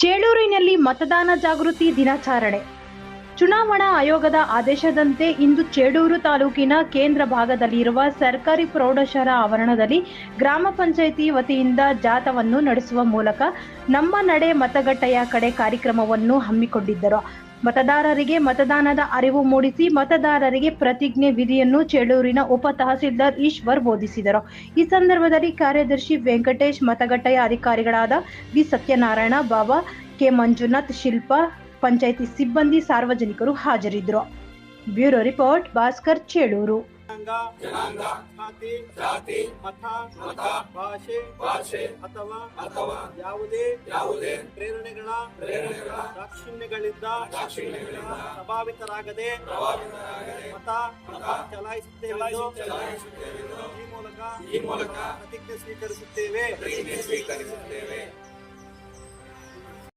ಚೇಳೂರಿನಲ್ಲಿ ಮತದಾನ ಜಾಗೃತಿ ದಿನಾಚರಣೆ. ಚುನಾವಣಾ ಆಯೋಗದ ಆದೇಶದಂತೆ ಇಂದು ಚೇಳೂರು ತಾಲೂಕಿನ ಕೇಂದ್ರ ಭಾಗದಲ್ಲಿರುವ ಸರ್ಕಾರಿ ಪ್ರೌಢಶಾಲಾ ಆವರಣದಲ್ಲಿ ಗ್ರಾಮ ಪಂಚಾಯಿತಿ ವತಿಯಿಂದ ಜಾಥಾವನ್ನು ನಡೆಸುವ ಮೂಲಕ ನಮ್ಮ ನಡೆ ಮತಗಟ್ಟೆಯ ಕಡೆ ಕಾರ್ಯಕ್ರಮವನ್ನು ಹಮ್ಮಿಕೊಂಡಿದ್ದರು. ಮತದಾರರಿಗೆ ಮತದಾನದ ಅರಿವು ಮೂಡಿಸಿ ಮತದಾರರಿಗೆ ಪ್ರತಿಜ್ಞೆ ವಿಧಿಯನ್ನು ಚೇಳೂರಿನ ಉಪ ತಹಸೀಲ್ದಾರ್ ಈಶ್ವರ್ ಬೋಧಿಸಿದರು. ಈ ಸಂದರ್ಭದಲ್ಲಿ ಕಾರ್ಯದರ್ಶಿ ವೆಂಕಟೇಶ್, ಮತಗಟ್ಟೆಯ ಅಧಿಕಾರಿಗಳಾದ ವಿ ಸತ್ಯನಾರಾಯಣ, ಬಾಬಾ, ಕೆ ಮಂಜುನಾಥ್, ಶಿಲ್ಪಾ, ಪಂಚಾಯಿತಿ ಸಿಬ್ಬಂದಿ, ಸಾರ್ವಜನಿಕರು ಹಾಜರಿದ್ದರು. Bureau report, Bhaskar, Chelur. ಜನಾಂಗ, ಜಾತಿ, ಮತ, ಭಾಷೆ ಅಥವಾ ಯಾವುದೇ ಪ್ರೇರಣೆಗಳ ದಾಕ್ಷಿಣ್ಯಗಳಿಂದ ಪ್ರಭಾವಿತರಾಗದೆ ಮತ ಚಲಾಯಿಸುತ್ತೇವೆ. ಈ ಮೂಲಕ ಪ್ರತಿಜ್ಞೆ ಸ್ವೀಕರಿಸುತ್ತೇವೆ.